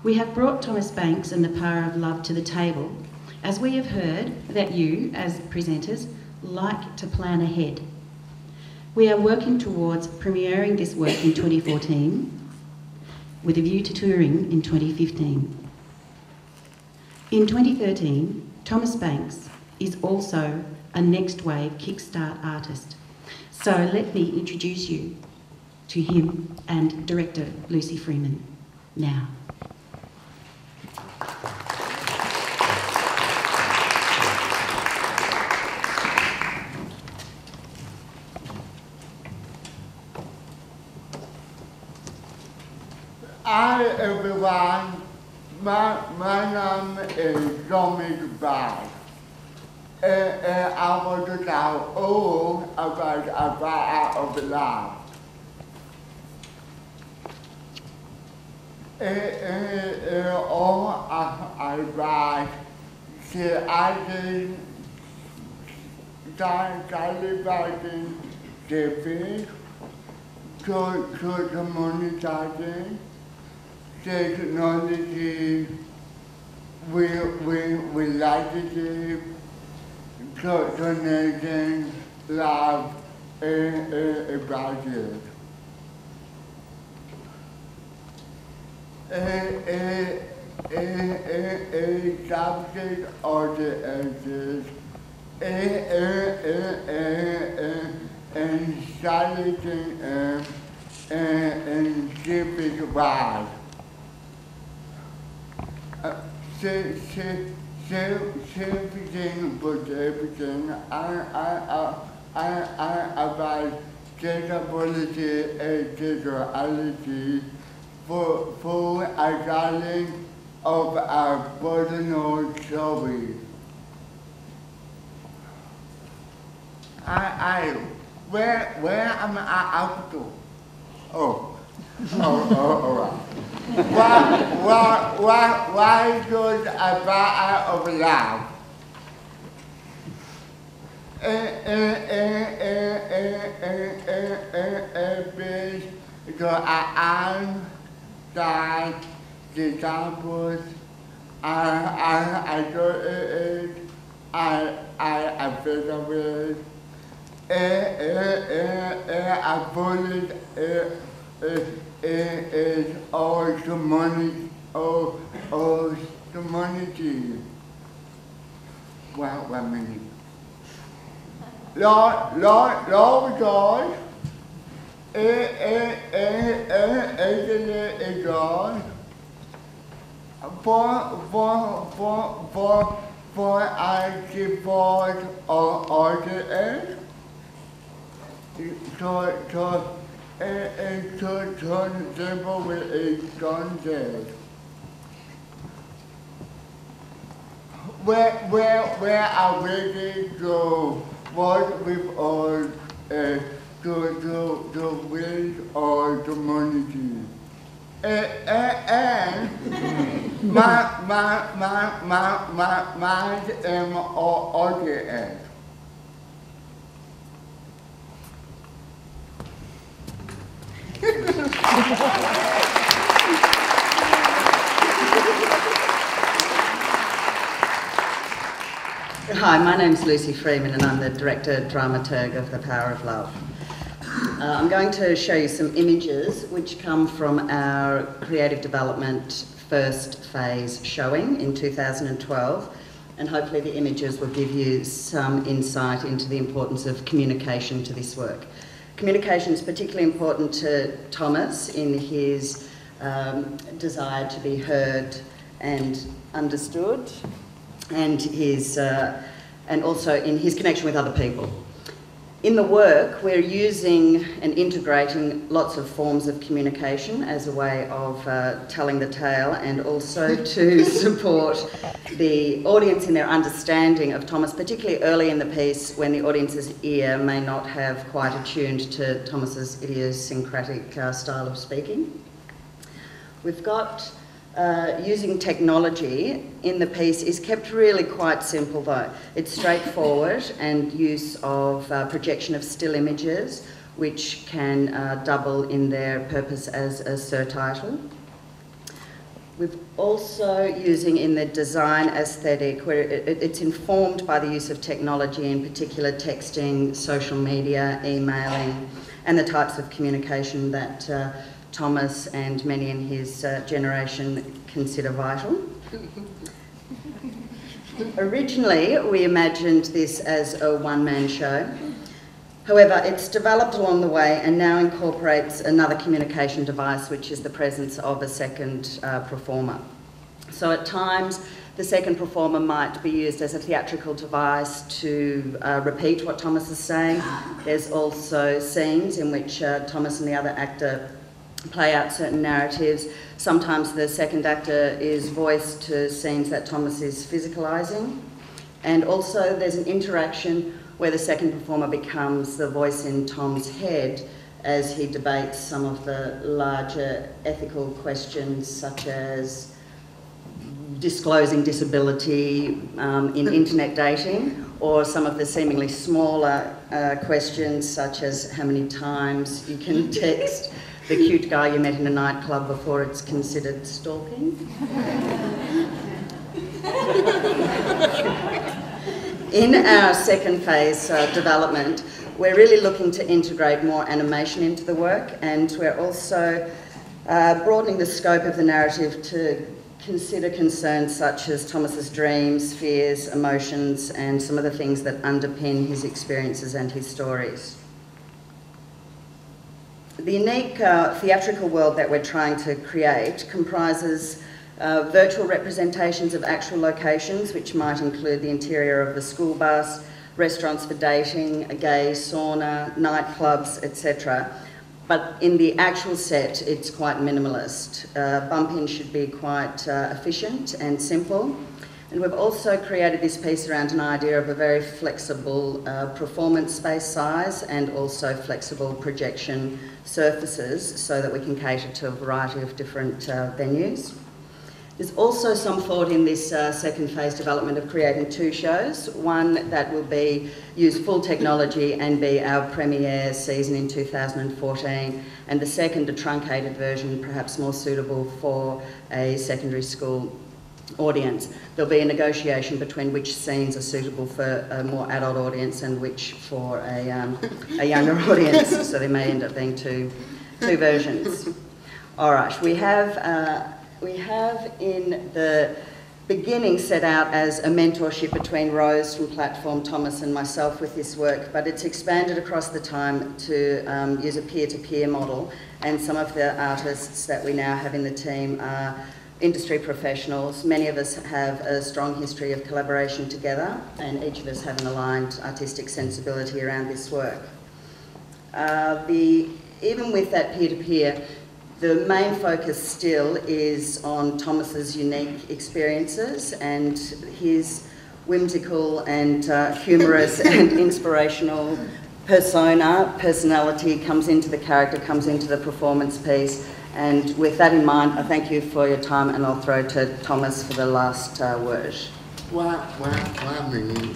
We have brought Thomas Banks and the Power of Love to the table, as we have heard that you, as presenters, like to plan ahead. We are working towards premiering this work in 2014, with a view to touring in 2015. In 2013, Thomas Banks is also a Next Wave Kickstart artist. So let me introduce you to him and director Lucy Freeman now. Hi everyone, my name is Dominic Bag. I want to tell all about a Power of Love. All I write, I celebrating the faith, to the monetizing, technology, we like to give, donating, love, a budget. A subject of the ages, and silencing and keeping wide. Everything but everything. I about capability and sexuality for a darling of our personal story. Where am I out to? Oh, all right. Why should a Power of Love? So I'm that disciples, I do it, I feel with I bullied is all humanity, all humanity. Well, 1 minute. Lord God, God, for I support all the earth, to turn table with a gun dead. Where are we to work with all to build our community? And my audience. Hi, my name's Lucy Freeman and I'm the director dramaturg of The Power of Love. I'm going to show you some images which come from our creative development first phase showing in 2012, and hopefully the images will give you some insight into the importance of communication to this work. Communication is particularly important to Thomas in his desire to be heard and understood, and his and also in his connection with other people. In the work, we're using and integrating lots of forms of communication as a way of telling the tale, and also to support the audience in their understanding of Thomas, particularly early in the piece when the audience's ear may not have quite attuned to Thomas's idiosyncratic style of speaking. We've got using technology in the piece is kept really quite simple though. It's straightforward, and use of projection of still images which can double in their purpose as a surtitle. We've also using in the design aesthetic, where it's informed by the use of technology, in particular texting, social media, emailing, and the types of communication that Thomas and many in his generation consider vital. Originally, we imagined this as a one-man show. However, it's developed along the way and now incorporates another communication device, which is the presence of a second performer. So at times, the second performer might be used as a theatrical device to repeat what Thomas is saying. There's also scenes in which Thomas and the other actor play out certain narratives. Sometimes the second actor is voiced to scenes that Thomas is physicalising. And also there's an interaction where the second performer becomes the voice in Tom's head as he debates some of the larger ethical questions, such as disclosing disability in internet dating, or some of the seemingly smaller questions, such as how many times you can text the cute guy you met in a nightclub before it's considered stalking. In our second phase development, we're really looking to integrate more animation into the work, and we're also broadening the scope of the narrative to consider concerns such as Thomas's dreams, fears, emotions, and some of the things that underpin his experiences and his stories. The unique theatrical world that we're trying to create comprises virtual representations of actual locations, which might include the interior of the school bus, restaurants for dating, a gay sauna, nightclubs, etc. But in the actual set, it's quite minimalist. Bump-in should be quite efficient and simple. And we've also created this piece around an idea of a very flexible performance space size and also flexible projection surfaces so that we can cater to a variety of different venues. There's also some thought in this second phase development of creating two shows, one that will use full technology and be our premiere season in 2014, and the second, a truncated version, perhaps more suitable for a secondary school audience. There'll be a negotiation between which scenes are suitable for a more adult audience and which for a younger audience, so there may end up being two versions. All right, we have in the beginning set out as a mentorship between Rose from Platform, Thomas and myself with this work, but it's expanded across the time to use a peer-to-peer model, and some of the artists that we now have in the team are industry professionals. Many of us have a strong history of collaboration together, and each of us have an aligned artistic sensibility around this work. Even with that peer-to-peer, the main focus still is on Thomas's unique experiences, and his whimsical and humorous and inspirational personality comes into the character, comes into the performance piece. And with that in mind, I thank you for your time, and I'll throw to Thomas for the last word. Why me?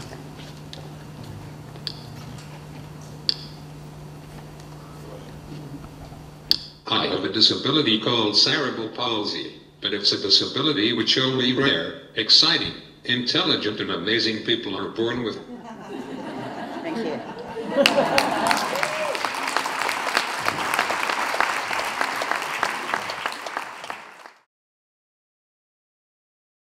I have a disability called cerebral palsy, but it's a disability which only rare, exciting, intelligent and amazing people are born with. Thank you.